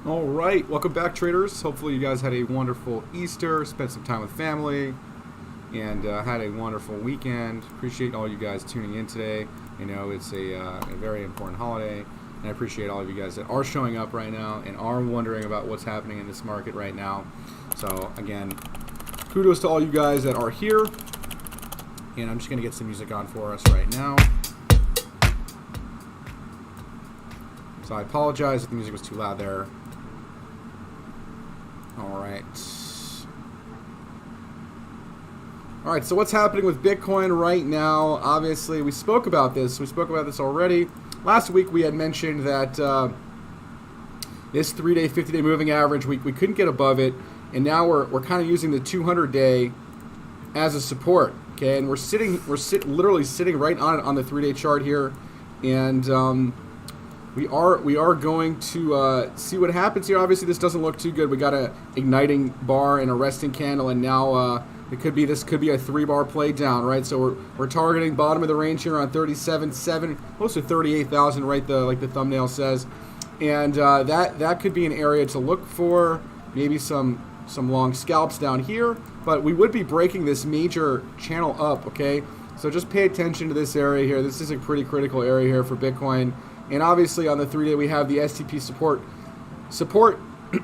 All right, welcome back, traders. Hopefully, you guys had a wonderful Easter, spent some time with family, and had a wonderful weekend. Appreciate all you guys tuning in today. You know, it's a very important holiday, and I appreciate all of you guys that are showing up right now and are wondering about what's happening in this market right now. So, again, kudos to all you guys that are here, and I'm just going to get some music on for us right now. So I apologize if the music was too loud there. All right, so what's happening with Bitcoin right now? Obviously, we spoke about this. We spoke about this already. Last week, we had mentioned that this 3-day, 50-day moving average, we couldn't get above it, and now we're kind of using the 200-day as a support, okay? And we're literally sitting right on it on the 3-day chart here, and we are going to see what happens here. Obviously, this doesn't look too good. We got a igniting bar and a resting candle, and now this could be a 3-bar play down, right? So we're targeting bottom of the range here on 37.7, close to 38,000, right? Like the thumbnail says, and that could be an area to look for. Maybe some long scalps down here, but we would be breaking this major channel up, okay? So just pay attention to this area here. This is a pretty critical area here for Bitcoin. And obviously on the 3-day we have the STP support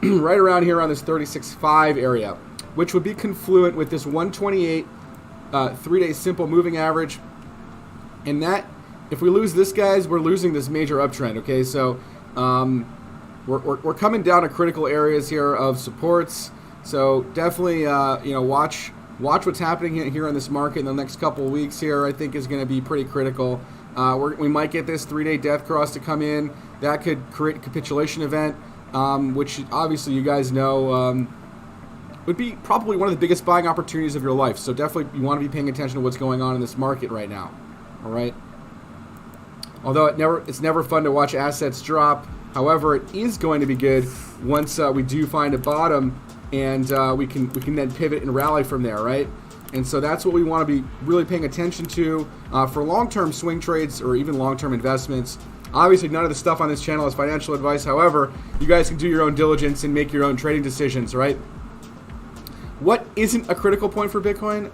right around here on this 36.5 area, which would be confluent with this 128 3-day simple moving average. And that, if we lose this, guys, we're losing this major uptrend. Okay, so we're coming down to critical areas here of supports. So definitely watch what's happening here in this market in the next couple of weeks here. I think is going to be pretty critical. We might get this 3-day death cross to come in. That could create a capitulation event, which obviously you guys know would be probably one of the biggest buying opportunities of your life. So definitely you want to be paying attention to what's going on in this market right now. All right. Although it's never fun to watch assets drop. However, it is going to be good once we do find a bottom, and we can then pivot and rally from there, right? And so that's what we want to be really paying attention to for long-term swing trades or even long-term investments. Obviously, none of the stuff on this channel is financial advice. However, you guys can do your own diligence and make your own trading decisions, right? What isn't a critical point for Bitcoin?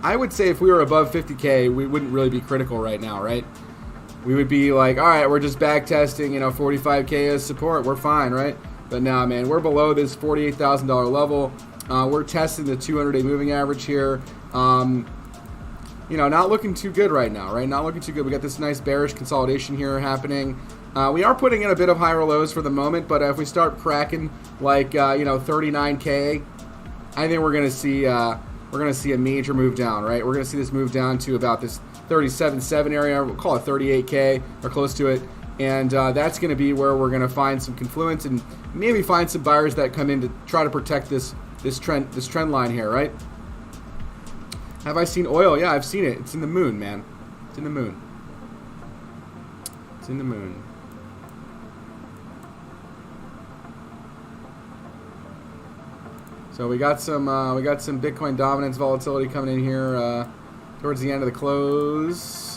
I would say if we were above 50K, we wouldn't really be critical right now, right? We would be like, all right, we're just back testing, 45K as support. We're fine, right? But now, man, we're below this $48,000 level. We're testing the 200-day moving average here. Not looking too good right now, right? Not looking too good. We got this nice bearish consolidation here happening. We are putting in a bit of higher lows for the moment, but if we start cracking like 39K, I think we're gonna see a major move down, right? We're gonna see this move down to about this 37.7 area. We'll call it 38K or close to it. And that's going to be where we're going to find some confluence and maybe find some buyers that come in to try to protect this trend line here, right? Have I seen oil? Yeah, I've seen it. It's in the moon, man. It's in the moon. It's in the moon. So we got some Bitcoin dominance volatility coming in here towards the end of the close.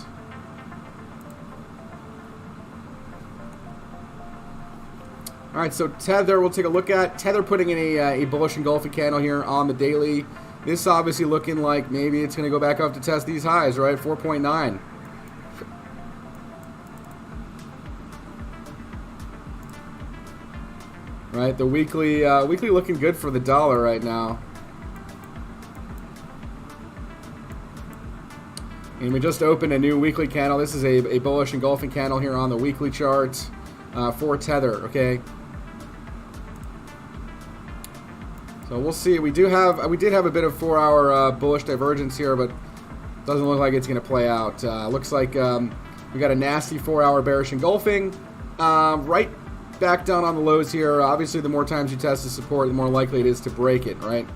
All right, so Tether, we'll take a look at. Tether putting in a bullish engulfing candle here on the daily. This obviously looking like maybe it's going to go back up to test these highs, right? 4.9. Right, the weekly looking good for the dollar right now. And we just opened a new weekly candle. This is a bullish engulfing candle here on the weekly chart for Tether, okay? So we'll see. We did have a bit of 4-hour bullish divergence here, but doesn't look like it's going to play out. Looks like we got a nasty 4-hour bearish engulfing. Right back down on the lows here. Obviously, the more times you test the support, the more likely it is to break it, right?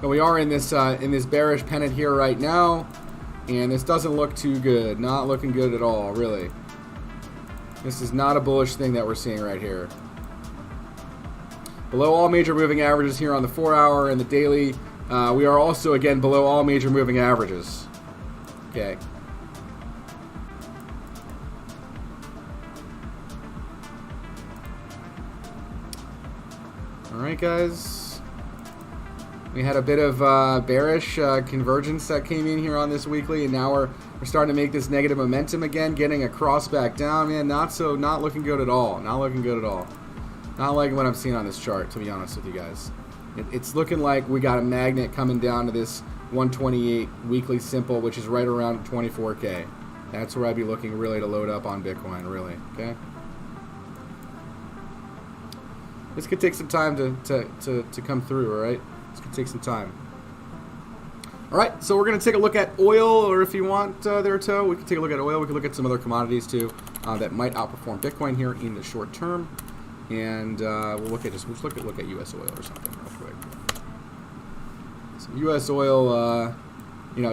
But we are in this bearish pennant here right now, and this doesn't look too good. Not looking good at all, really. This is not a bullish thing that we're seeing right here. Below all major moving averages here on the 4-hour and the daily. We are also, again, below all major moving averages. Okay. All right, guys. We had a bit of bearish convergence that came in here on this weekly, and now we're starting to make this negative momentum again, getting a cross back down. Man, not looking good at all. Not looking good at all. Not liking what I'm seeing on this chart, to be honest with you guys. It's looking like we got a magnet coming down to this 128 weekly simple, which is right around 24K. That's where I'd be looking really to load up on Bitcoin, really. Okay. This could take some time to come through, all right? This could take some time. All right, so we're going to take a look at oil, or if you want there, Toe, we can take a look at oil. We can look at some other commodities, too, that might outperform Bitcoin here in the short term. And we'll look at look at U.S. oil or something real quick. So U.S. oil,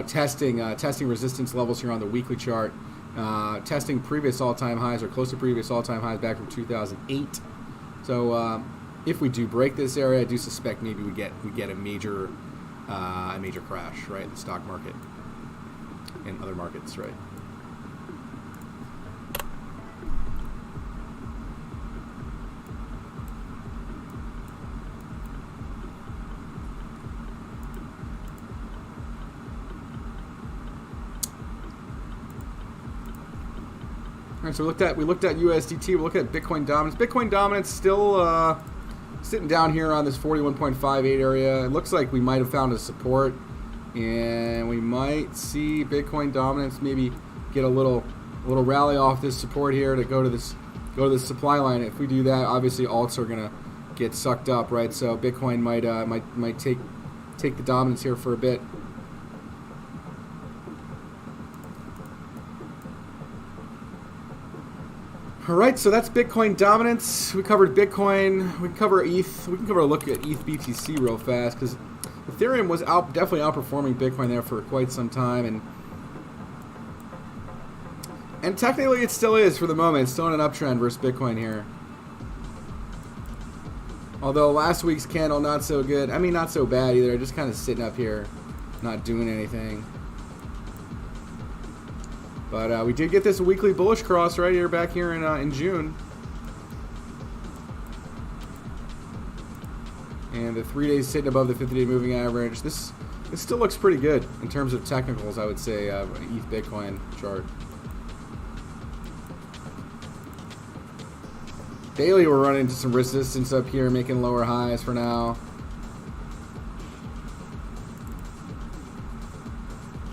testing resistance levels here on the weekly chart, testing previous all-time highs or close to previous all-time highs back from 2008. So if we do break this area, I do suspect maybe we get a major crash, right, in the stock market and other markets, right. All right, so we looked at USDT. We looked at Bitcoin dominance. Bitcoin dominance still sitting down here on this 41.58 area. It looks like we might have found a support, and we might see Bitcoin dominance maybe get a little rally off this support here to go to this supply line. If we do that, obviously alts are gonna get sucked up, right? So Bitcoin might take the dominance here for a bit. All right, so that's Bitcoin dominance. We covered Bitcoin. We can cover ETH. We can cover a look at ETH BTC real fast because Ethereum was definitely outperforming Bitcoin there for quite some time, and technically it still is for the moment. It's still in an uptrend versus Bitcoin here. Although last week's candle not so good. I mean, not so bad either. Just kind of sitting up here, not doing anything. But we did get this weekly bullish cross right here back here in June. And the 3 days sitting above the 50-day moving average. This still looks pretty good in terms of technicals, I would say, ETH Bitcoin chart. Daily, we're running into some resistance up here, making lower highs for now.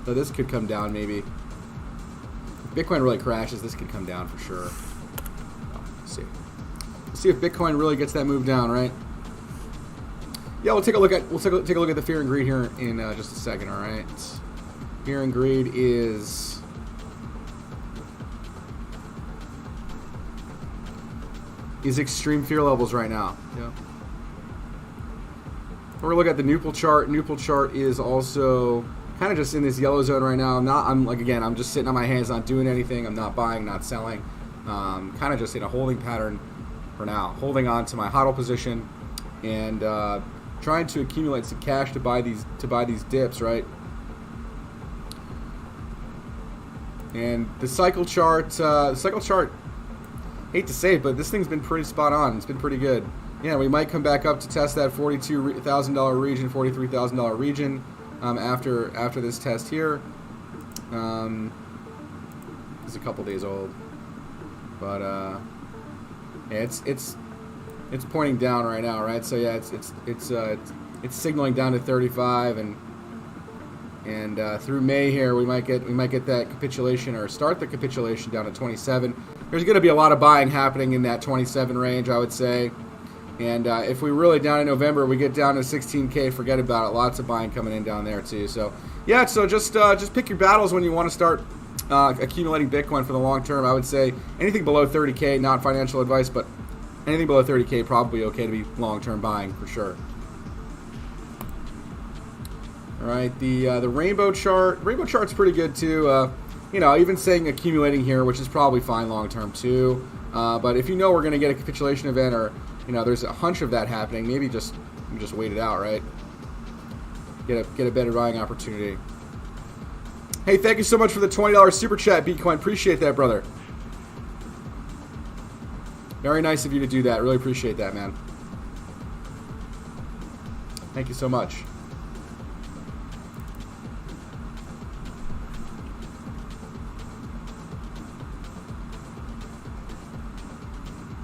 So this could come down maybe. Bitcoin really crashes, this could come down for sure. Let's see. Let's see if Bitcoin really gets that move down, right? Yeah, we'll take a look at the fear and greed here in just a second. All right, fear and greed is extreme fear levels right now. Yeah. We're gonna look at the Nupal chart. Nupal chart is also kind of just in this yellow zone right now. I'm just sitting on my hands, not doing anything. I'm not buying, not selling. Kind of just in a holding pattern for now, holding on to my hodl position and trying to accumulate some cash to buy these dips, right? And the cycle chart, hate to say it, but this thing's been pretty spot on. It's been pretty good. Yeah, we might come back up to test that $42,000 region, $43,000 region. After this test here, it's a couple days old, but yeah, it's pointing down right now, right? So yeah, it's signaling down to 35, and through May here we might get that capitulation or start the capitulation down to 27. There's going to be a lot of buying happening in that 27 range, I would say. And if we really down in November, we get down to 16K, forget about it. Lots of buying coming in down there too. So yeah, so just pick your battles when you want to start accumulating Bitcoin for the long term. I would say anything below 30K, not financial advice, but anything below 30K probably okay to be long term buying for sure. All right, the rainbow chart. Rainbow chart's pretty good too. Even saying accumulating here, which is probably fine long term too. But if we're going to get a capitulation event or there's a hunch of that happening, maybe just wait it out, right? Get a better buying opportunity. Hey, thank you so much for the $20 super chat, Bitcoin. Appreciate that, brother. Very nice of you to do that. Really appreciate that, man. Thank you so much.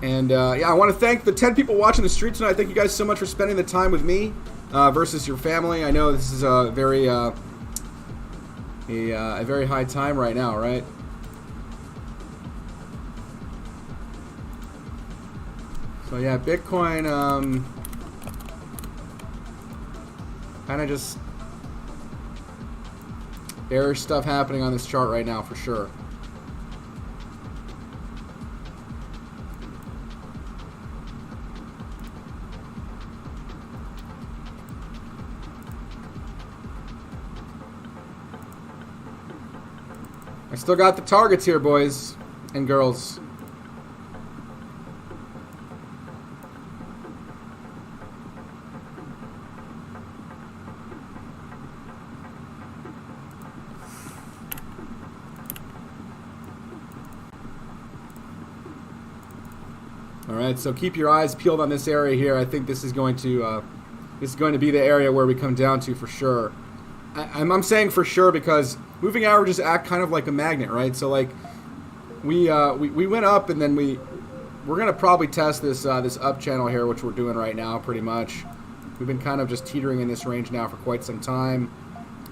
And yeah, I want to thank the 10 people watching the stream tonight. Thank you guys so much for spending the time with me versus your family. I know this is a very high time right now, right? So yeah, Bitcoin kind of just bearish stuff happening on this chart right now for sure. I still got the targets here, boys and girls. All right, so keep your eyes peeled on this area here. I think this is going to be the area where we come down to for sure. I'm saying for sure because moving averages act kind of like a magnet, right? So like we went up and then we're gonna probably test this this up channel here, which we're doing right now pretty much. We've been kind of just teetering in this range now for quite some time,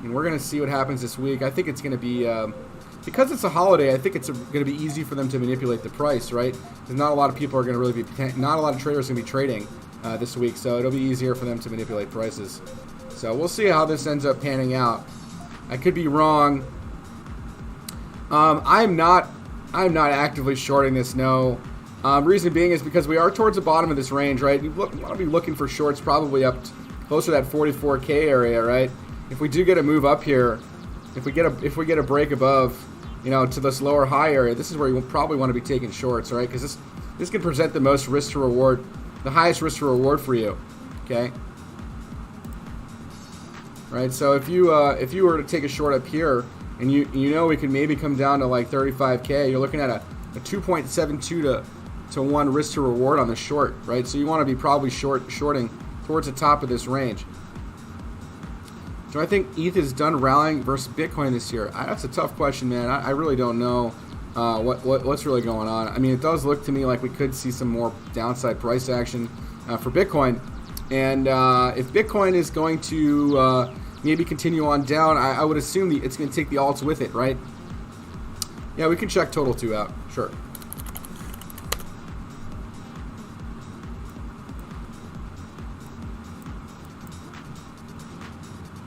and we're gonna see what happens this week. I think it's gonna be because it's a holiday. I think it's gonna be easy for them to manipulate the price, right? Because not a lot of people are gonna really be, not a lot of traders are gonna be trading this week, so it'll be easier for them to manipulate prices. So we'll see how this ends up panning out. I could be wrong. I'm not actively shorting this. No. Reason being is because we are towards the bottom of this range, right? You want to be looking for shorts probably up closer to that 44K area, right? If we do get a move up here, if we get a break above, you know, to this lower high area, this is where you probably want to be taking shorts, right? Because this can present the most risk to reward, the highest risk to reward for you. Okay. Right, so if you were to take a short up here, and you know we could maybe come down to like 35K, you're looking at a 2.72 to 1 risk to reward on the short, right? So you want to be probably shorting towards the top of this range. Do I think ETH is done rallying versus Bitcoin this year? That's a tough question, man. I really don't know what's really going on. I mean, it does look to me like we could see some more downside price action for Bitcoin. And if Bitcoin is going to maybe continue on down, I would assume it's going to take the alts with it, right? Yeah, we can check Total 2 out. Sure.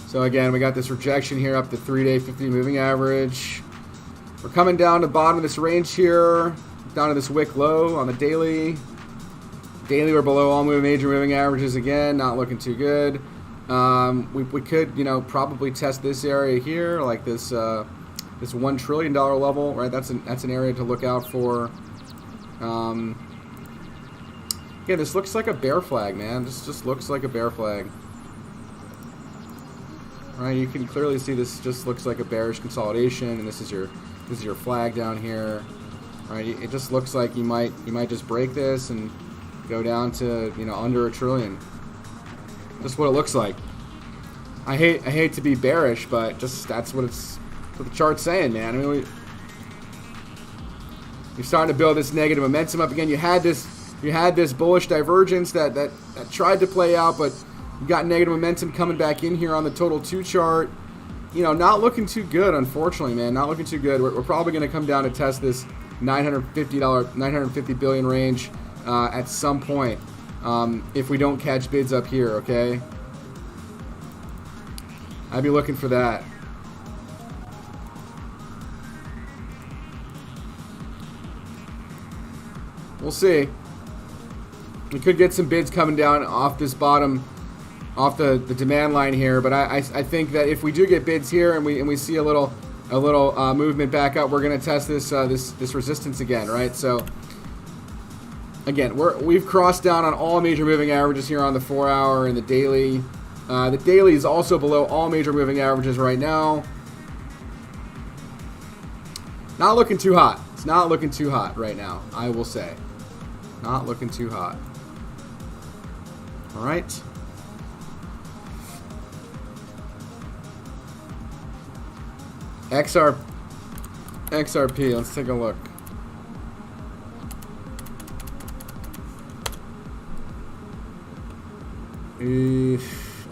So again, we got this rejection here up the 3-day 50 moving average. We're coming down to the bottom of this range here, down to this wick low on the daily. Daily, we're below all major moving averages again, not looking too good. We could, you know, probably test this area here, like this this $1 trillion level, right? That's an area to look out for. Yeah, this looks like a bear flag, man. This just looks like a bear flag. Right, you can clearly see this just looks like a bearish consolidation, and this is your flag down here. Right, it just looks like you might just break this and go down to, you know, under $1 trillion. Just what it looks like. I hate to be bearish, but just that's what the chart's saying, man. I mean, you're starting to build this negative momentum up again. You had this bullish divergence that tried to play out, but you got negative momentum coming back in here on the Total 2 chart. You know, not looking too good, unfortunately, man. Not looking too good. We're probably going to come down to test this $950 billion range at some point if we don't catch bids up here, okay? I'd be looking for that. We'll see. We could get some bids coming down off this bottom, off the demand line here, but I think that if we do get bids here and we see a little movement back up, we're going to test this resistance again, right? So again, we've crossed down on all major moving averages here on the 4-hour and the daily. The daily is also below all major moving averages right now. Not looking too hot. It's not looking too hot right now, I will say. Not looking too hot. All right. XRP, let's take a look.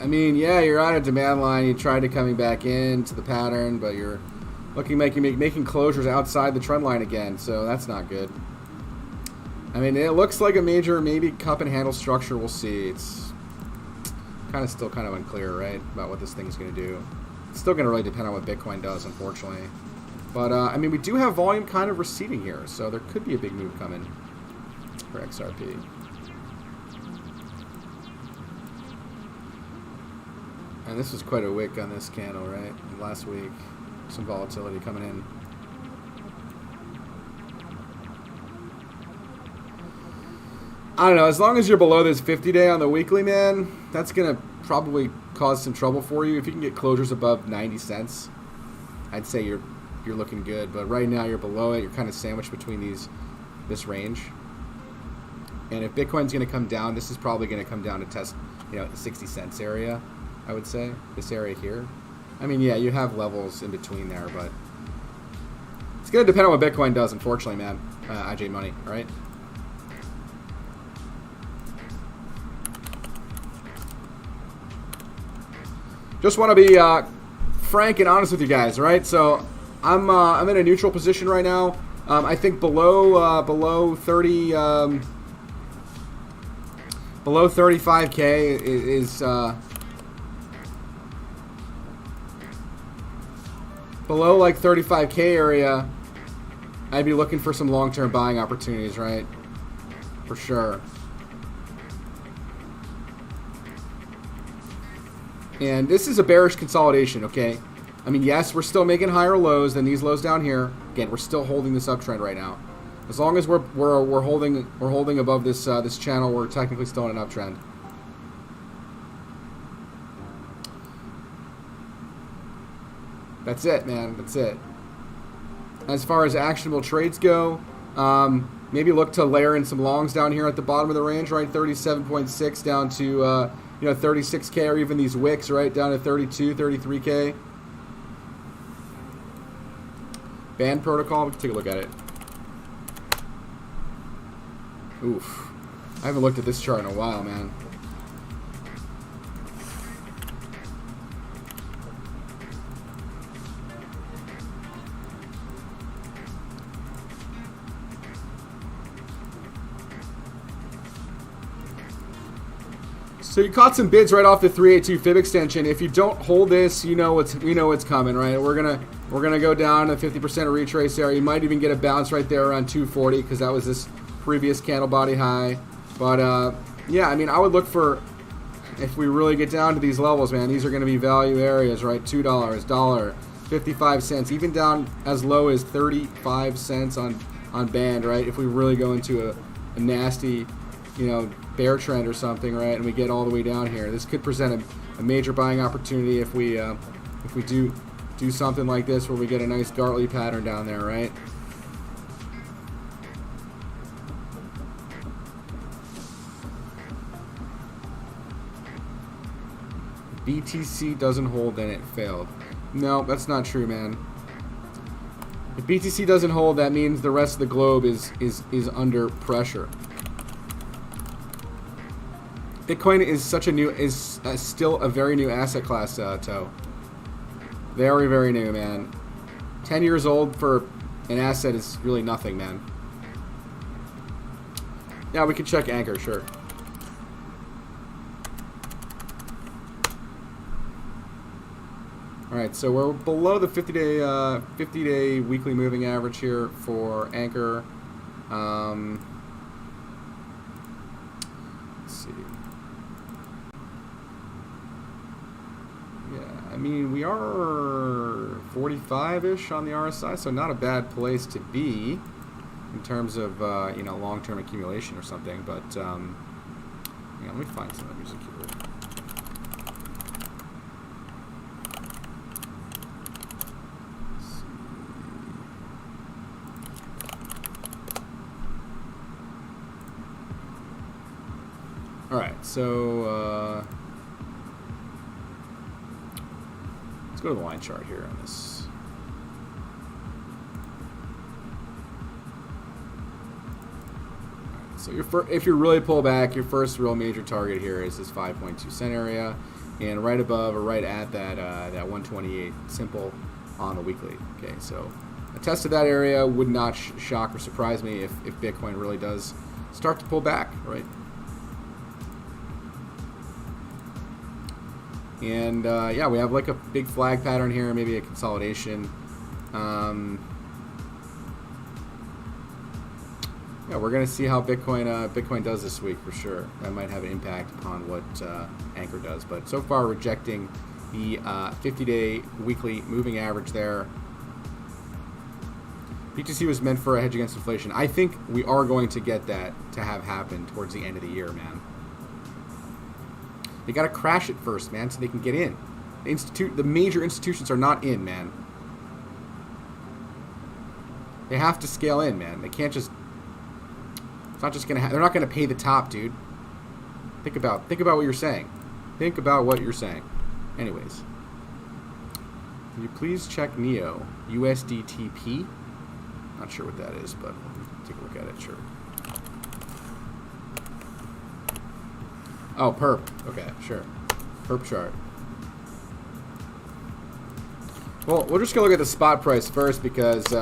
I mean, yeah, you're on a demand line. You tried to coming back into the pattern, but you're making closures outside the trend line again, so that's not good. I mean, it looks like a major maybe cup and handle structure. We'll see. It's still kind of unclear, right, about what this thing's going to do. It's still going to really depend on what Bitcoin does, unfortunately. But, I mean, we do have volume kind of receding here, so there could be a big move coming for XRP. And this was quite a wick on this candle, right? Last week, some volatility coming in. I don't know. As long as you're below this 50-day on the weekly, man, that's going to probably cause some trouble for you. If you can get closures above 90 cents, I'd say you're looking good. But right now, you're below it. You're kind of sandwiched between this range. And if Bitcoin's going to come down, this is probably going to come down to test, the 60 cents area. I would say this area here. I mean, yeah, you have levels in between there, but it's going to depend on what Bitcoin does, unfortunately, man. IJ Money, all right? Just want to be frank and honest with you guys, all right? So I'm in a neutral position right now. I think below 30 below 35K is below like 35K area, I'd be looking for some long-term buying opportunities, right? For sure. And this is a bearish consolidation, okay? I mean, yes, we're still making higher lows than these lows down here. Again, we're still holding this uptrend right now. As long as we're holding above this this channel, we're technically still in an uptrend. That's it, man. That's it. As far as actionable trades go, maybe look to layer in some longs down here at the bottom of the range, right? 37.6 down to 36K, or even these wicks, right, down to 32, 33K. Band protocol. We can take a look at it. Oof. I haven't looked at this chart in a while, man. So you caught some bids right off the 382 fib extension. If you don't hold this, you know what's coming, right? We're gonna go down to 50% retrace area. You might even get a bounce right there around 240 because that was this previous candle body high. But yeah, I mean, I would look for, if we really get down to these levels, man, these are going to be value areas, right? $2, $1, 55 cents, even down as low as 35 cents on band, right? If we really go into a nasty, bear trend or something, right, and we get all the way down here, this could present a major buying opportunity if we do something like this where we get a nice Gartley pattern down there, right? BTC doesn't hold, then it failed. No, that's not true, man. If BTC doesn't hold, that means the rest of the globe is under pressure. Bitcoin is still a very new asset class, Toe. Very, very new, man. 10 years old for an asset is really nothing, man. Yeah, we can check Anchor, sure. All right, so we're below the 50-day weekly moving average here for Anchor. Let's see. Yeah, I mean, we are 45-ish on the RSI, so not a bad place to be in terms of long-term accumulation or something. But yeah, let me find some music here. Alright, so let's go to the line chart here on this. So if you really pull back, your first real major target here is this 5.2 cent area, and right above or right at that that 128 simple on the weekly. Okay, so a test of that area would not shock or surprise me if Bitcoin really does start to pull back, right? And yeah, we have like a big flag pattern here, maybe a consolidation. Yeah, we're going to see how Bitcoin does this week for sure. That might have an impact upon what Anchor does. But so far, rejecting the 50-day weekly moving average there. BTC was meant for a hedge against inflation. I think we are going to get that to have happen towards the end of the year, man. They got to crash it first, man, so they can get in. The major institutions are not in, man. They have to scale in, man. They can't just. It's not just gonna. They're not gonna pay the top, dude. Think about what you're saying. Think about what you're saying. Anyways, can you please check NEO USDTP? Not sure what that is, but take a look at it. Sure. Oh, perp. Okay, sure. Perp chart. Well, we're just gonna look at the spot price first because.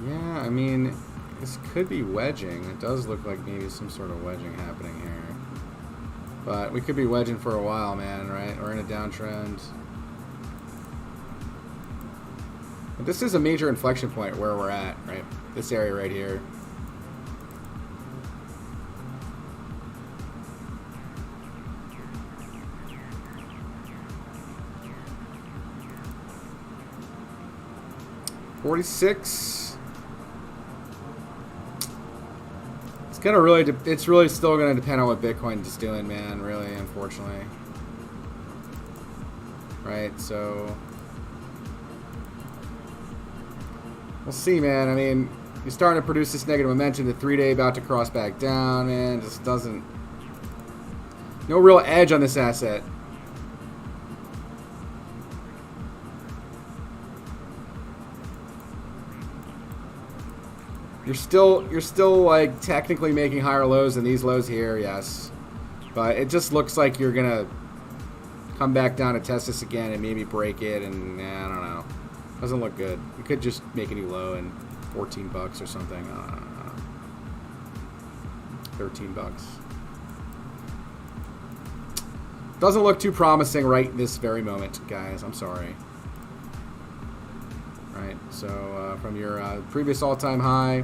Yeah, I mean, this could be wedging. It does look like maybe some sort of wedging happening here. But we could be wedging for a while, man, right? We're in a downtrend. But this is a major inflection point where we're at, right? This area right here. $46. It's really still gonna depend on what Bitcoin is doing, man. Really, unfortunately, right? So we'll see, man. I mean, you're starting to produce this negative momentum. The 3-day about to cross back down, man. Just doesn't. No real edge on this asset. You're still like technically making higher lows than these lows here, yes. But it just looks like you're gonna come back down to test this again and maybe break it, and I don't know. Doesn't look good. You could just make a new low and $14 or something. 13 bucks. Doesn't look too promising right this very moment, guys. I'm sorry. Right, so from your previous all-time high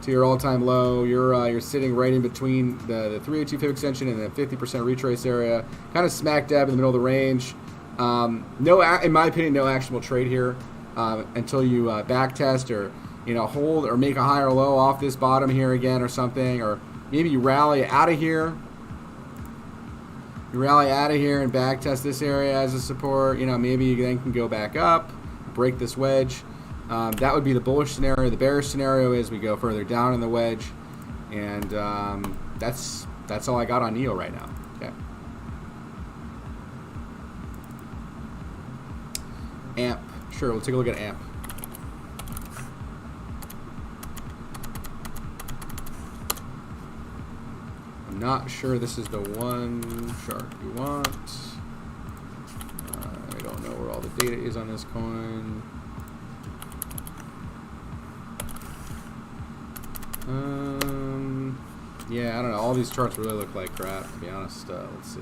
to your all-time low, you're sitting right in between the 382 fib extension and the 50% retrace area, kind of smack dab in the middle of the range. In my opinion, no actionable trade here until you back test or hold or make a higher low off this bottom here again or something, or maybe you rally out of here. You rally out of here and back test this area as a support. Maybe you then can go back up, break this wedge. That would be the bullish scenario. The bearish scenario is we go further down in the wedge, and that's all I got on NEO right now. Okay. AMP. Sure, we'll take a look at AMP. I'm not sure this is the one chart you want. I don't know where all the data is on this coin. Yeah, I don't know. All these charts really look like crap, to be honest. Let's see.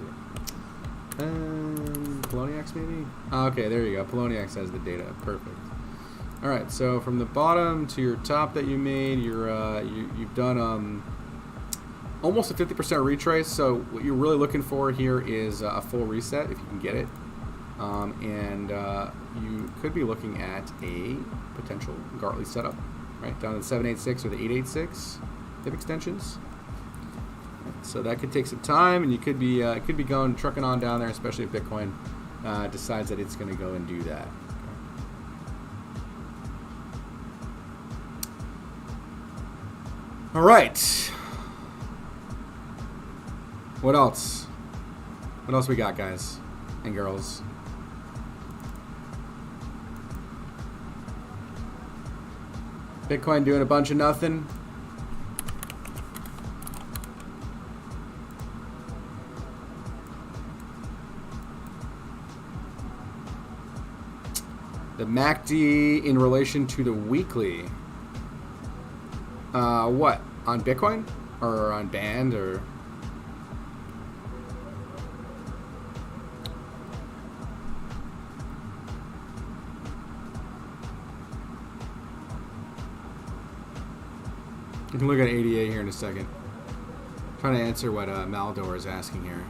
Poloniex maybe? Okay, there you go. Poloniex has the data. Perfect. All right, so from the bottom to your top that you made, you've done almost a 50% retrace. So what you're really looking for here is a full reset if you can get it. And you could be looking at a potential Gartley setup, right down to the 786 or the 886 fib extensions. So that could take some time, and you could be trucking on down there, especially if Bitcoin decides that it's going to go and do that. All right. What else? What else we got, guys and girls? Bitcoin doing a bunch of nothing. The MACD in relation to the weekly. What? On Bitcoin? Or on Band? Or... You can look at ADA here in a second. I'm trying to answer what Maldor is asking here.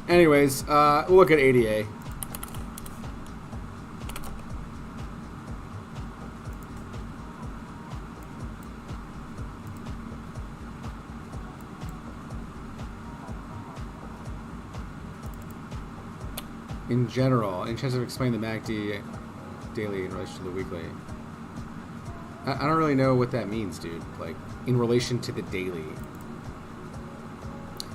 Anyways, we'll look at ADA. In general, in terms of explaining the MACD daily in relation to the weekly. I don't really know what that means, dude. Like, in relation to the daily.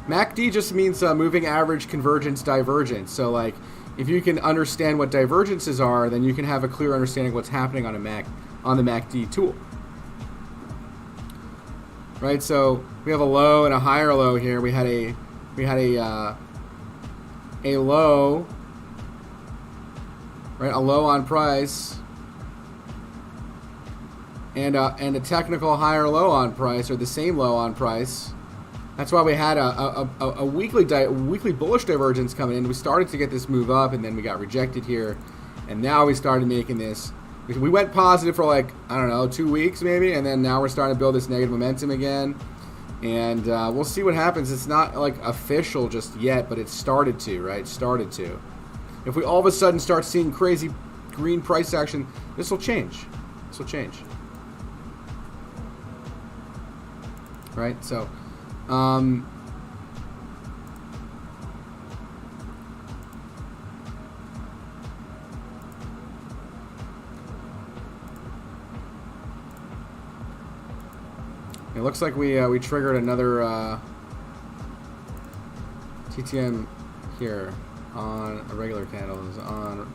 MACD just means moving average, convergence, divergence. So, like, if you can understand what divergences are, then you can have a clear understanding of what's happening on the MACD tool. Right? So we have a low and a higher low here. We had a low, right? A low on price, and a technical higher low on price, or the same low on price. That's why we had a weekly bullish divergence coming in. We started to get this move up, and then we got rejected here, and now we started making this. We went positive for like, I don't know, 2 weeks maybe, and then now we're starting to build this negative momentum again, and we'll see what happens. It's not like official just yet, but it started to, right? Started to. If we all of a sudden start seeing crazy green price action, this will change. This will change. Right? So, it looks like we triggered another TTM here on a regular candles. On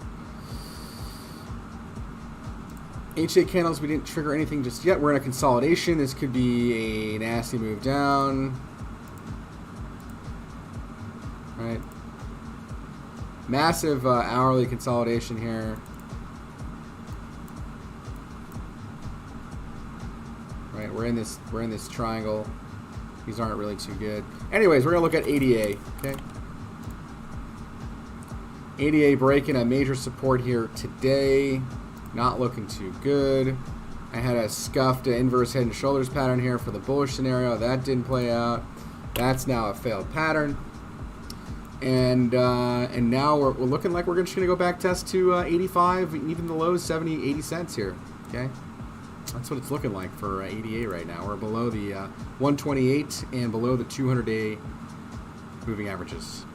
H8 candles, we didn't trigger anything just yet. We're in a consolidation. This could be a nasty move down. Right. Massive hourly consolidation here. Right, we're in this triangle. These aren't really too good. Anyways, we're gonna look at ADA. Okay. ADA breaking a major support here today. Not looking too good. I had a scuffed inverse head and shoulders pattern here for the bullish scenario. That didn't play out. That's now a failed pattern. And now we're looking like we're just gonna go back test to 85, even the lows 70, 80 cents here. Okay. That's what it's looking like for ADA right now. We're below the 128 and below the 200-day moving averages.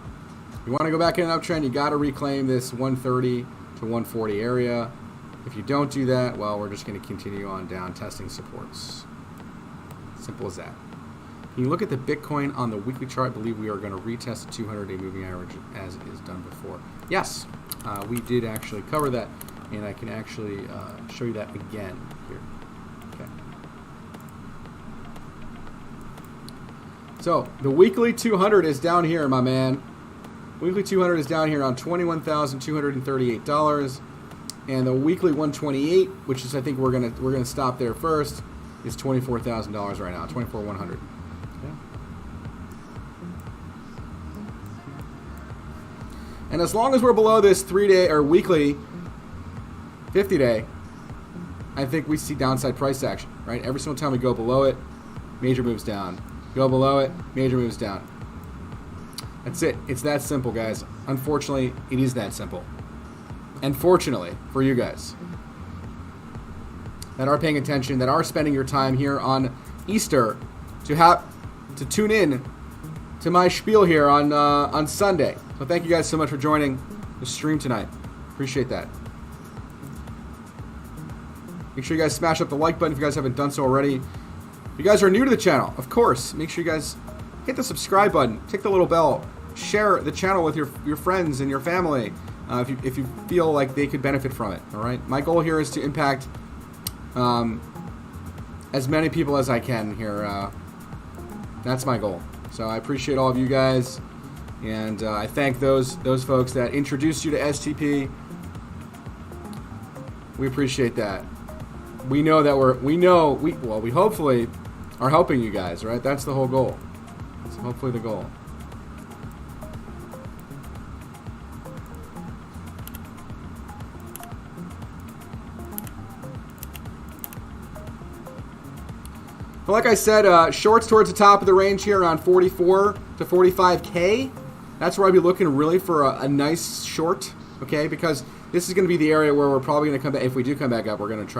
If you want to go back in an uptrend, you got to reclaim this 130 to 140 area. If you don't do that, well, we're just going to continue on down testing supports. Simple as that. Can you look at the Bitcoin on the weekly chart? I believe we are going to retest the 200-day moving average as it is done before. Yes, we did actually cover that, and I can actually show you that again here. Okay. So the weekly 200 is down here, my man. Weekly 200 is down here on $21,238, and the weekly 128, which is I think we're gonna stop there first, is $24,000 right now, $24,100. Okay. And as long as we're below this 3-day or weekly 50-day, I think we see downside price action, right? Every single time we go below it, major moves down. Go below it, major moves down. That's it. It's that simple, guys. Unfortunately, it is that simple. And fortunately for you guys that are paying attention, that are spending your time here on Easter to tune in to my spiel here on Sunday. So thank you guys so much for joining the stream tonight. Appreciate that. Make sure you guys smash up the like button if you guys haven't done so already. If you guys are new to the channel, of course, make sure you guys hit the subscribe button, tick the little bell, share the channel with your friends and your family if you feel like they could benefit from it. All right. My goal here is to impact as many people as I can here. That's my goal. So I appreciate all of you guys, and I thank those folks that introduced you to STP. We appreciate that. We know that we hopefully are helping you guys, right? That's the whole goal. That's hopefully the goal. But like I said, shorts towards the top of the range here around 44 to 45K. That's where I'd be looking really for a nice short, okay? Because this is going to be the area where we're probably going to come back. If we do come back up, we're going to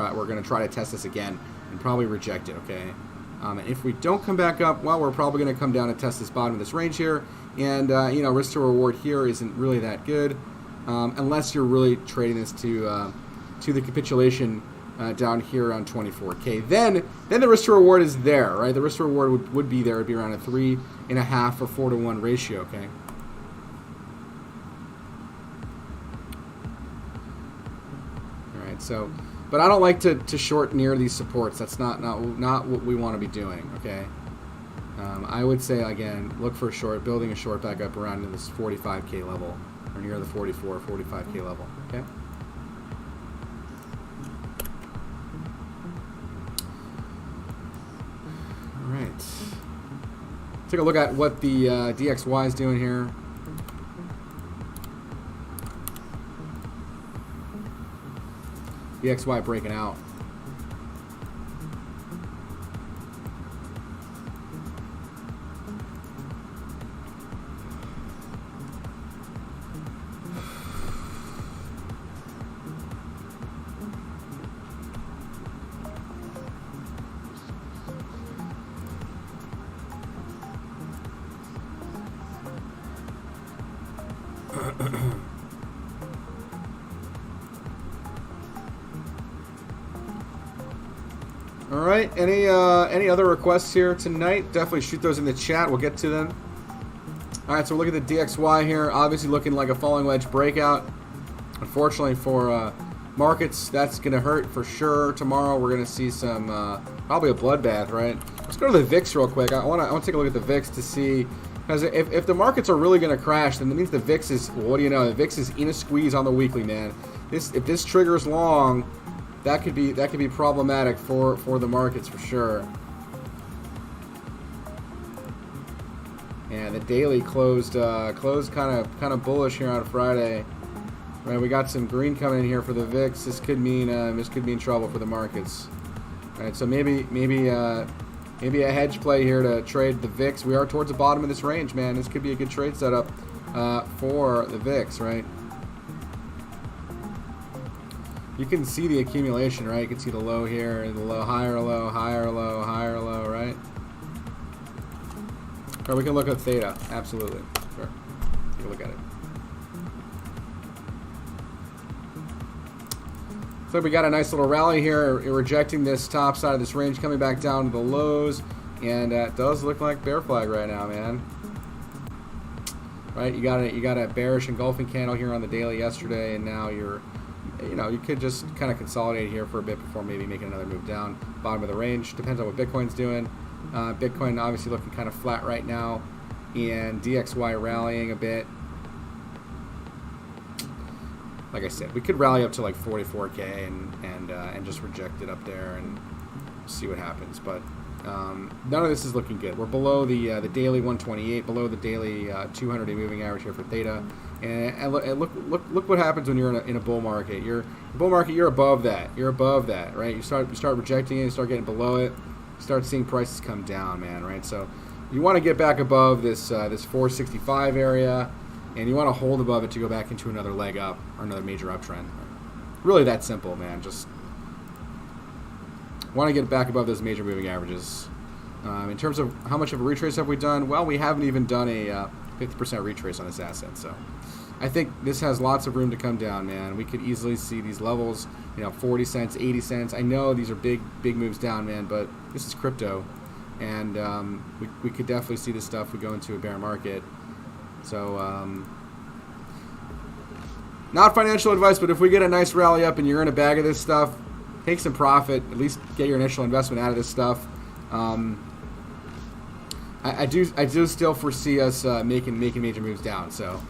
try to test this again and probably reject it, okay? And if we don't come back up, well, we're probably going to come down and test this bottom of this range here. And you know, risk to reward here isn't really that good, unless you're really trading this to the capitulation. Down here around 24K. Then the risk to reward is there, right? The risk to reward would be there. It'd be around a 3.5 or 4 to 1 ratio, okay? All right, so, but I don't like to short near these supports. That's not what we want to be doing, okay? I would say, again, look for a short, building a short back up around this 45K level, or near the 44 or 45K level, okay? Alright. Take a look at what the DXY is doing here. DXY breaking out. All right. Any other requests here tonight? Definitely shoot those in the chat. We'll get to them. All right. So we're looking at the DXY here. Obviously looking like a falling wedge breakout. Unfortunately for markets, that's going to hurt for sure. Tomorrow we're going to see some probably a bloodbath, right? Let's go to the VIX real quick. I want to take a look at the VIX to see, because if the markets are really going to crash, then that means the VIX is, well, what do you know? The VIX is in a squeeze on the weekly, man. If this triggers long, that could be problematic for the markets for sure. And the daily closed kind of bullish here on Friday. Right, we got some green coming in here for the VIX. This could mean trouble for the markets. All right, so maybe a hedge play here to trade the VIX. We are towards the bottom of this range, man. This could be a good trade setup for the VIX, right? You can see the accumulation, right? You can see the low here, the low, higher low, higher low, higher low, right? Or we can look at theta, absolutely. Sure. Take a look at it. So we got a nice little rally here, rejecting this top side of this range, coming back down to the lows, and it does look like bear flag right now, man. Right, you got a bearish engulfing candle here on the daily yesterday, and now you could just kind of consolidate here for a bit before maybe making another move down. Bottom of the range, depends on what Bitcoin's doing. Bitcoin obviously looking kind of flat right now, and DXY rallying a bit. Like I said, we could rally up to like 44K and just reject it up there and see what happens. But none of this is looking good. We're below the daily 128, below the daily 200-day moving average here for theta. And look what happens when you're in a bull market. You're above that. You're above that, right? You start rejecting it. You start getting below it. You start seeing prices come down, man. Right? So you want to get back above this 465 area. And you want to hold above it to go back into another leg up or another major uptrend. Really that simple, man. Just want to get back above those major moving averages. In terms of how much of a retrace have we done? Well, we haven't even done a 50% retrace on this asset. So I think this has lots of room to come down, man. We could easily see these levels, 40 cents, 80 cents. I know these are big moves down, man, but this is crypto. And we could definitely see this stuff if we go into a bear market. So, not financial advice, but if we get a nice rally up and you're in a bag of this stuff, take some profit. At least get your initial investment out of this stuff. I do still foresee us making major moves down. So,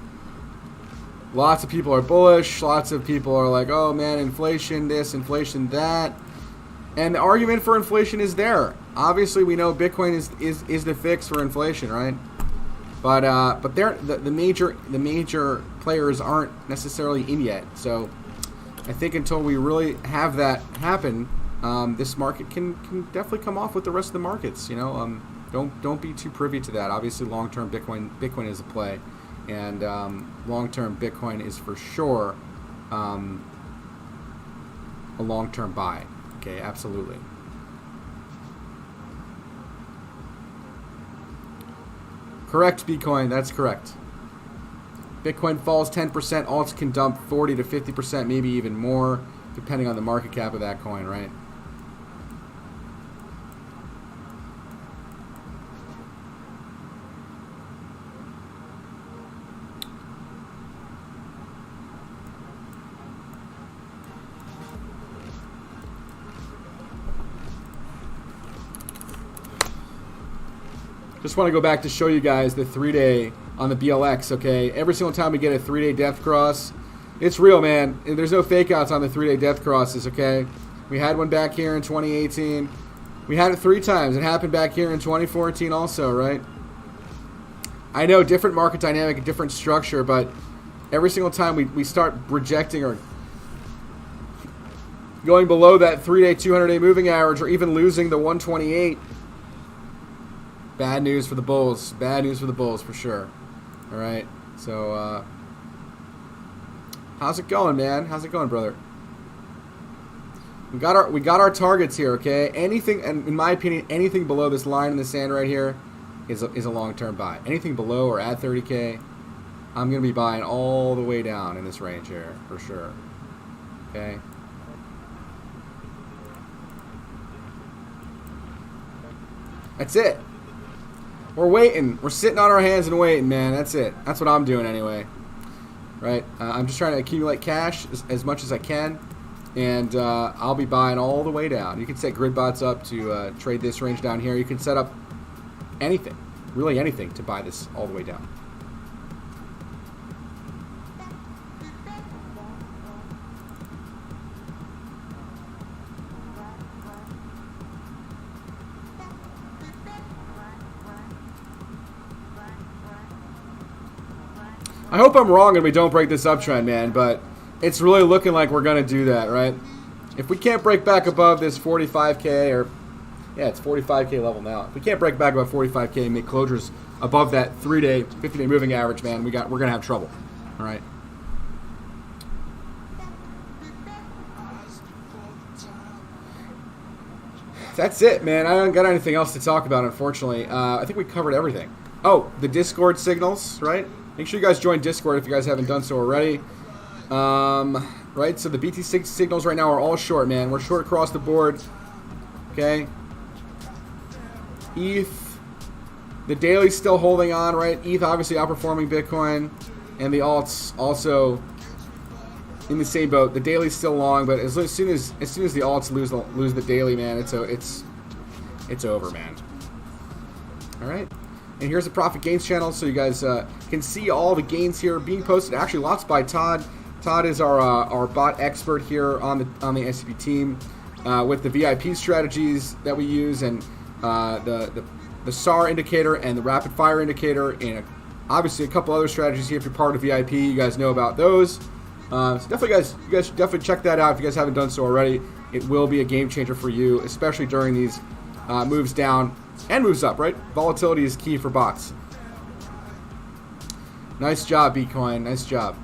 lots of people are bullish. Lots of people are like, "Oh man, inflation this, inflation that," and the argument for inflation is there. Obviously, we know Bitcoin is the fix for inflation, right? But the major players aren't necessarily in yet. So I think until we really have that happen, this market can definitely come off with the rest of the markets. Don't be too privy to that. Obviously, long-term Bitcoin is a play, and long-term Bitcoin is for sure a long-term buy. Okay, absolutely. Correct, Bitcoin. That's correct. Bitcoin falls 10%. Alts can dump 40 to 50%, maybe even more, depending on the market cap of that coin, right? Just want to go back to show you guys the 3-day on the BLX, okay? Every single time we get a 3-day depth cross, it's real, man. There's no fake outs on the 3-day depth crosses, okay? We had one back here in 2018. We had it 3 times. It happened back here in 2014 also, right? I know, different market dynamic, different structure, but every single time we start rejecting or going below that 3-day, 200-day moving average, or even losing the 128, bad news for the bulls. Bad news for the bulls for sure. All right. So, how's it going, man? How's it going, brother? We got our targets here. Okay. Anything, and in my opinion, anything below this line in the sand right here is a long-term buy. Anything below or at 30K, I'm gonna be buying all the way down in this range here for sure. Okay. That's it. We're waiting. We're sitting on our hands and waiting, man. That's it. That's what I'm doing anyway. Right? I'm just trying to accumulate cash as much as I can, and I'll be buying all the way down. You can set grid bots up to trade this range down here. You can set up anything, really anything, to buy this all the way down. I hope I'm wrong and we don't break this uptrend, man, but it's really looking like we're going to do that, right? If we can't break back above this 45K, or, yeah, it's 45K level now. If we can't break back above 45K and make closures above that 3-day, 50-day moving average, man, we're going to have trouble, all right? That's it, man. I don't got anything else to talk about, unfortunately. I think we covered everything. Oh, the Discord signals, right? Make sure you guys join Discord if you guys haven't done so already. Right, so the BT6 signals right now are all short, man. We're short across the board. Okay. ETH, the daily's still holding on, right? ETH obviously outperforming Bitcoin, and the alts also in the same boat. The daily's still long, but as soon as the alts lose the daily, man, it's over, man. All right. And here's the profit gains channel, so you guys can see all the gains here being posted. Actually, lots by Todd. Todd is our bot expert here on the SCP team with the VIP strategies that we use, and the SAR indicator and the rapid fire indicator, and obviously a couple other strategies here. If you're part of VIP, you guys know about those. So definitely, you guys should definitely check that out if you guys haven't done so already. It will be a game changer for you, especially during these moves down and moves up, right? Volatility is key for bots. Nice job, Bitcoin. Nice job.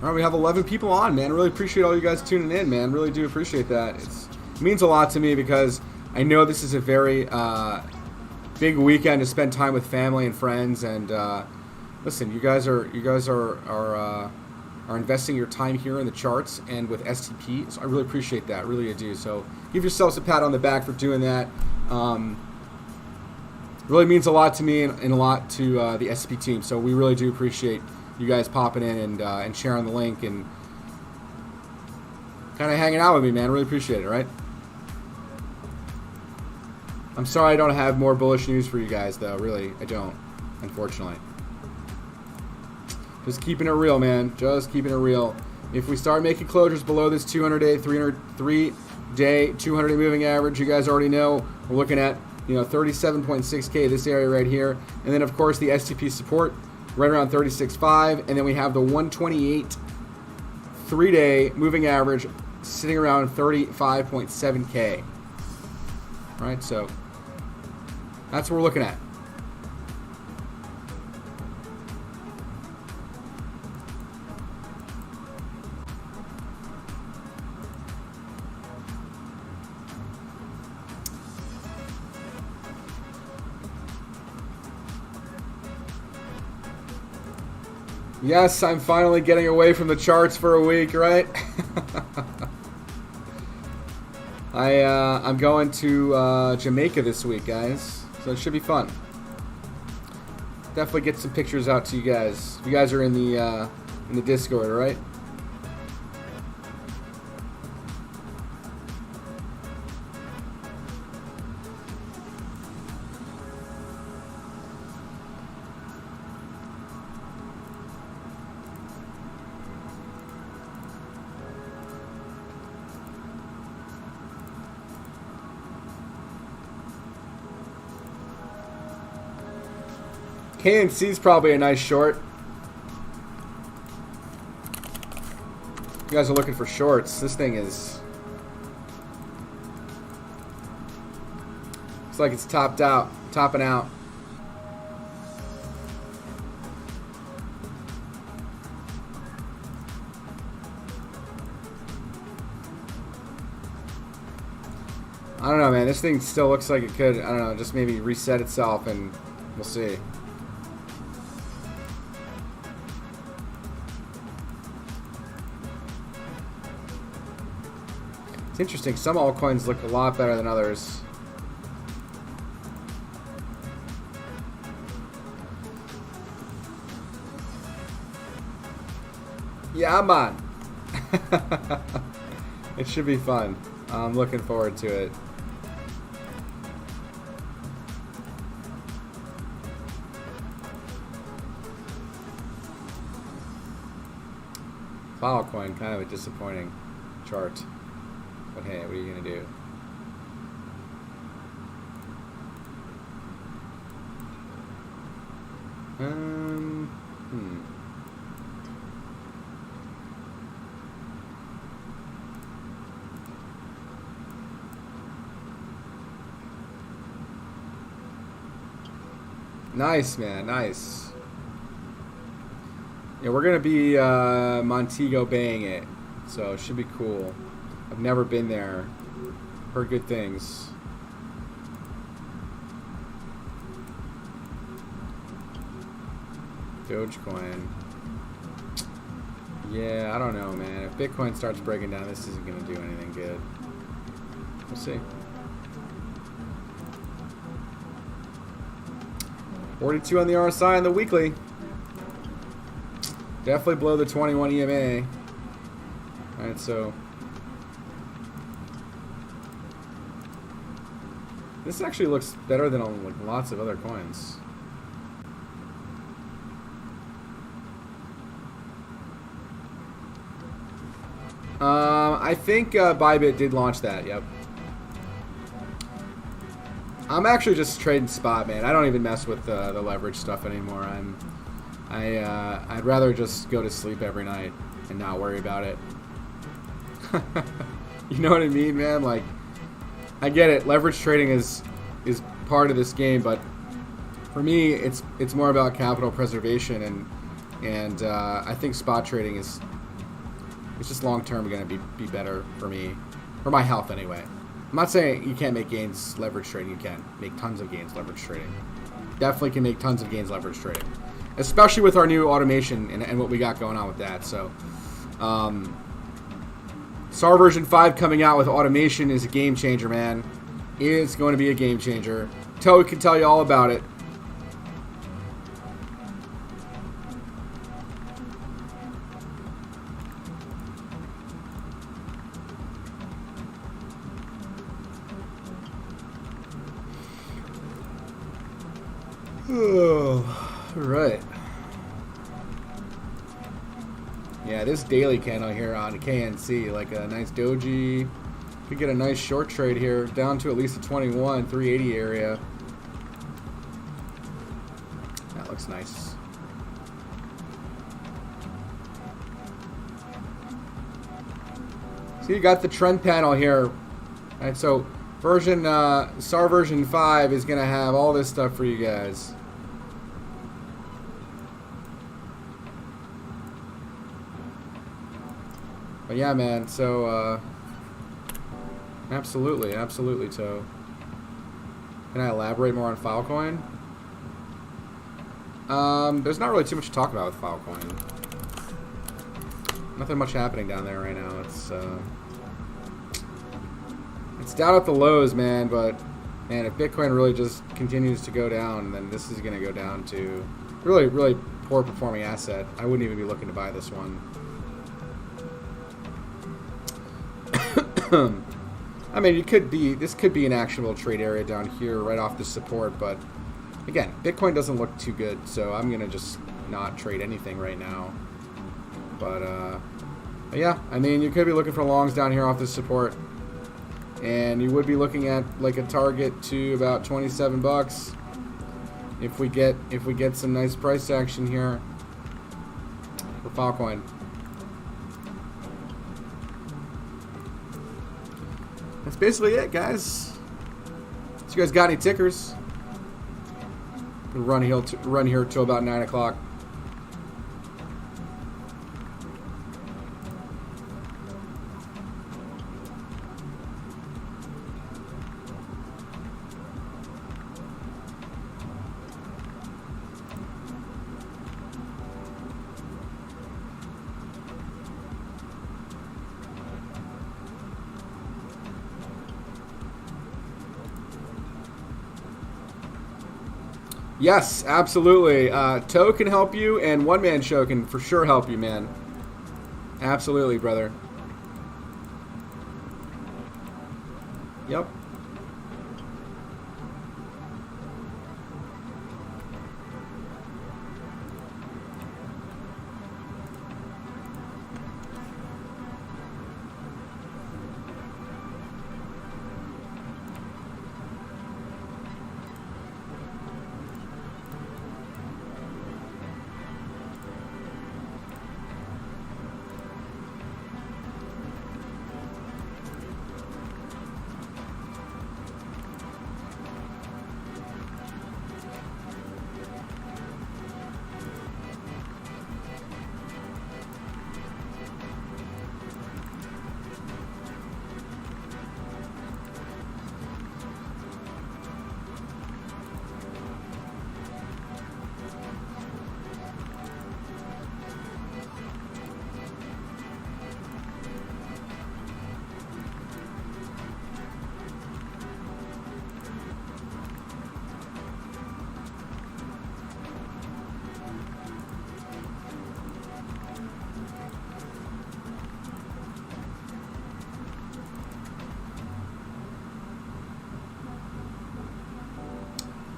All right, we have 11 people on, man. Really appreciate all you guys tuning in, man. Really do appreciate that. It means a lot to me because I know this is a very big weekend to spend time with family and friends. And listen, you guys are investing your time here in the charts and with STP. So I really appreciate that. Really, I do. So give yourselves a pat on the back for doing that. Really means a lot to me and a lot to the STP team. So we really do appreciate you guys popping in and sharing the link and kind of hanging out with me, man. Really appreciate it, right? I'm sorry I don't have more bullish news for you guys, though. Really, I don't, unfortunately. Just keeping it real, man. Just keeping it real. If we start making closures below this 200-day, 303-day, 200-day moving average, you guys already know we're looking at 37.6K, this area right here. And then, of course, the STP support right around 36.5. And then we have the 128 3-day moving average sitting around 35.7K. All right, so that's what we're looking at. Yes, I'm finally getting away from the charts for a week, right? I'm going to Jamaica this week, guys, so it should be fun. Definitely get some pictures out to you guys. You guys are in the Discord, all right? KNC is probably a nice short. You guys are looking for shorts. This thing is... Looks like it's topping out. I don't know, man. This thing still looks like it could, I don't know, just maybe reset itself and we'll see. It's interesting. Some altcoins look a lot better than others. Yeah, man. It should be fun. I'm looking forward to it. Filecoin, kind of a disappointing chart. But hey, what are you going to do? Nice, man. Nice. Yeah, we're going to be Montego Baying it. So it should be cool. I've never been there. Heard good things. Dogecoin. Yeah, I don't know, man. If Bitcoin starts breaking down, this isn't going to do anything good. We'll see. 42 on the RSI on the weekly. Definitely below the 21 EMA. Alright, so... This actually looks better than on like lots of other coins. I think Bybit did launch that. Yep. I'm actually just trading spot, man. I don't even mess with the leverage stuff anymore. I'd rather just go to sleep every night and not worry about it. You know what I mean, man? Like. I get it. Leverage trading is part of this game, but for me, it's more about capital preservation, and I think spot trading is It's just long term going to be better for me, for my health anyway. I'm not saying you can't make gains leverage trading. You can make tons of gains leverage trading. Definitely can make tons of gains leverage trading, especially with our new automation and what we got going on with that. So, SAR version 5 coming out with automation is a game changer, man. It's going to be a game changer. Toe can tell you all about it. Oh, right. Yeah, this daily candle here on KNC, like a nice doji. Could get a nice short trade here, down to at least a 21, 380 area. That looks nice. So you got the trend panel here. All right, so SAR version 5 is going to have all this stuff for you guys. But yeah, man, so, absolutely, Toe. Can I elaborate more on Filecoin? There's not really too much to talk about with Filecoin. Nothing much happening down there right now. It's down at the lows, man, but, man, if Bitcoin really just continues to go down, then this is going to go down to really, really poor performing asset. I wouldn't even be looking to buy this one. I mean, this could be an actionable trade area down here right off the support, but again, Bitcoin doesn't look too good, so I'm gonna just not trade anything right now. But yeah, I mean, you could be looking for longs down here off the support, and you would be looking at like a target to about 27 bucks if we get some nice price action here for Filecoin. That's basically it, guys. So you guys got any tickers? We'll run here till about 9 o'clock. Yes, absolutely. Toe can help you, and One Man Show can for sure help you, man. Absolutely, brother. Yep.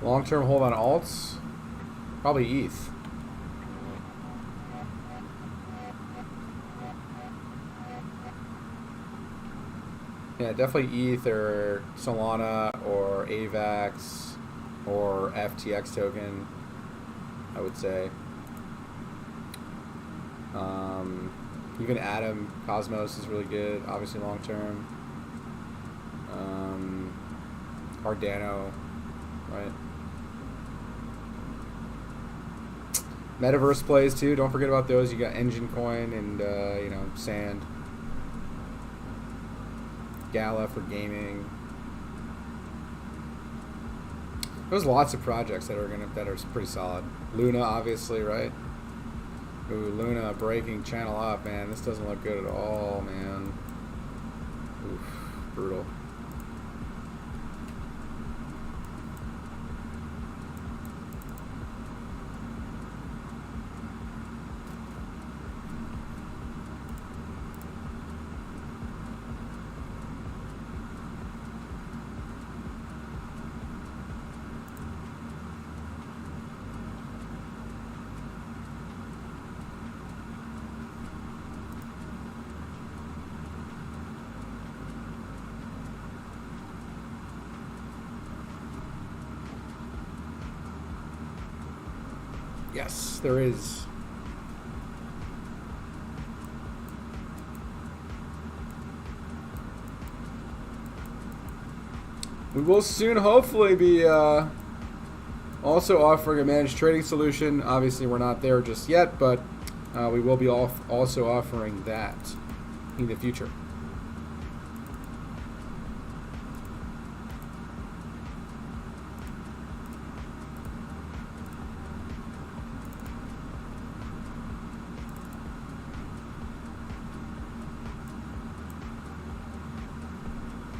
Long-term hold on alts? Probably ETH. Yeah, definitely ETH or Solana or AVAX or FTX token, I would say. Even Atom, Cosmos is really good, obviously long-term. Cardano, right? Metaverse plays too. Don't forget about those. You got Engine Coin and you know, Sand, Gala for gaming. There's lots of projects that are pretty solid. Luna, obviously, right? Ooh, Luna breaking channel up, man. This doesn't look good at all, man. Oof, brutal. Yes, there is. We will soon, hopefully, be also offering a managed trading solution. Obviously, we're not there just yet, but we will be also offering that in the future.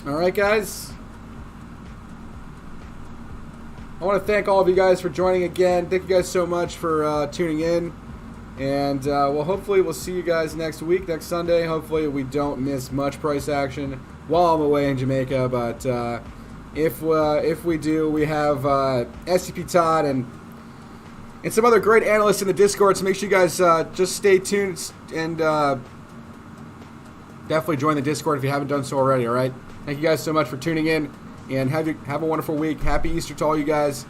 All right, guys. I want to thank all of you guys for joining again. Thank you guys so much for tuning in. And well, hopefully we'll see you guys next week, next Sunday. Hopefully we don't miss much price action while I'm away in Jamaica. But if we do, we have SCP Todd and some other great analysts in the Discord. So make sure you guys just stay tuned and definitely join the Discord if you haven't done so already. All right. Thank you guys so much for tuning in, and have a wonderful week. Happy Easter to all you guys.